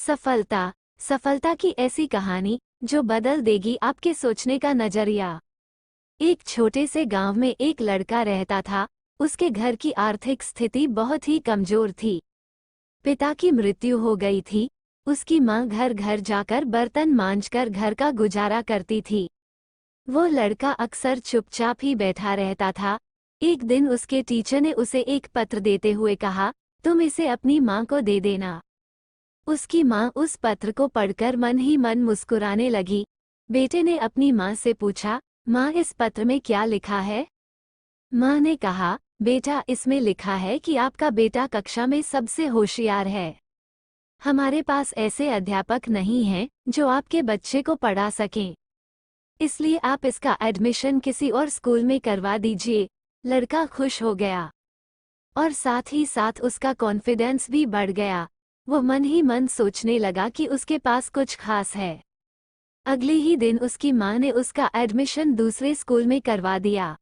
सफलता। सफलता की ऐसी कहानी जो बदल देगी आपके सोचने का नजरिया। एक छोटे से गांव में एक लड़का रहता था। उसके घर की आर्थिक स्थिति बहुत ही कमजोर थी। पिता की मृत्यु हो गई थी। उसकी मां घर घर जाकर बर्तन मांजकर घर का गुजारा करती थी। वो लड़का अक्सर चुपचाप ही बैठा रहता था। एक दिन उसके टीचर ने उसे एक पत्र देते हुए कहा, तुम इसे अपनी मां को दे देना। उसकी मां उस पत्र को पढ़कर मन ही मन मुस्कुराने लगी। बेटे ने अपनी मां से पूछा, मां इस पत्र में क्या लिखा है? मां ने कहा, बेटा इसमें लिखा है कि आपका बेटा कक्षा में सबसे होशियार है। हमारे पास ऐसे अध्यापक नहीं हैं जो आपके बच्चे को पढ़ा सकें। इसलिए आप इसका एडमिशन किसी और स्कूल में करवा दीजिए। लड़का खुश हो गया और साथ ही साथ उसका कॉन्फिडेंस भी बढ़ गया। वो मन ही मन सोचने लगा कि उसके पास कुछ खास है। अगले ही दिन उसकी मां ने उसका एडमिशन दूसरे स्कूल में करवा दिया।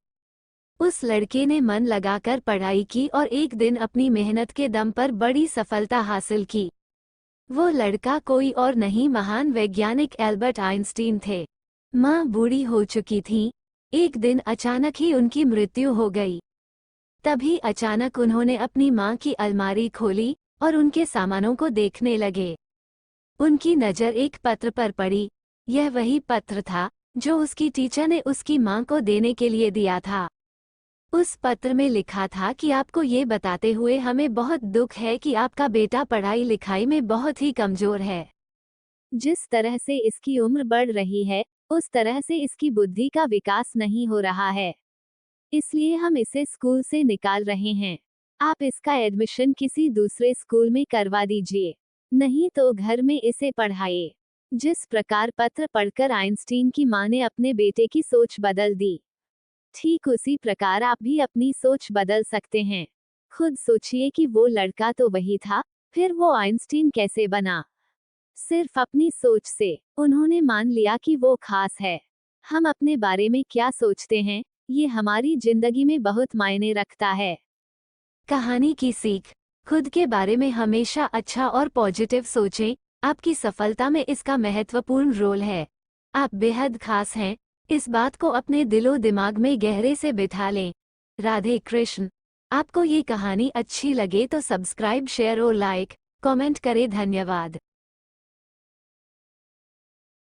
उस लड़के ने मन लगाकर पढ़ाई की और एक दिन अपनी मेहनत के दम पर बड़ी सफलता हासिल की। वो लड़का कोई और नहीं, महान वैज्ञानिक एल्बर्ट आइंस्टीन थे। मां बूढ़ी हो चुकी थी। एक दिन अचानक ही उनकी मृत्यु हो गई। तभी अचानक उन्होंने अपनी मां की अलमारी खोली और उनके सामानों को देखने लगे। उनकी नज़र एक पत्र पर पड़ी। यह वही पत्र था जो उसकी टीचर ने उसकी मां को देने के लिए दिया था। उस पत्र में लिखा था कि आपको ये बताते हुए हमें बहुत दुख है कि आपका बेटा पढ़ाई लिखाई में बहुत ही कमजोर है। जिस तरह से इसकी उम्र बढ़ रही है, उस तरह से इसकी बुद्धि का विकास नहीं हो रहा है। इसलिए हम इसे स्कूल से निकाल रहे हैं। आप इसका एडमिशन किसी दूसरे स्कूल में करवा दीजिए, नहीं तो घर में इसे पढ़ाइए। जिस प्रकार पत्र पढ़कर आइंस्टीन की मां ने अपने बेटे की सोच बदल दी, ठीक उसी प्रकार आप भी अपनी सोच बदल सकते हैं। खुद सोचिए कि वो लड़का तो वही था, फिर वो आइंस्टीन कैसे बना? सिर्फ अपनी सोच से। उन्होंने मान लिया कि वो खास है। हम अपने बारे में क्या सोचते हैं, ये हमारी जिंदगी में बहुत मायने रखता है। कहानी की सीख। खुद के बारे में हमेशा अच्छा और पॉजिटिव सोचें। आपकी सफलता में इसका महत्वपूर्ण रोल है। आप बेहद खास हैं। इस बात को अपने दिलो दिमाग में गहरे से बिठा लें। राधे कृष्ण। आपको ये कहानी अच्छी लगे तो सब्सक्राइब, शेयर और लाइक, कमेंट करें। धन्यवाद।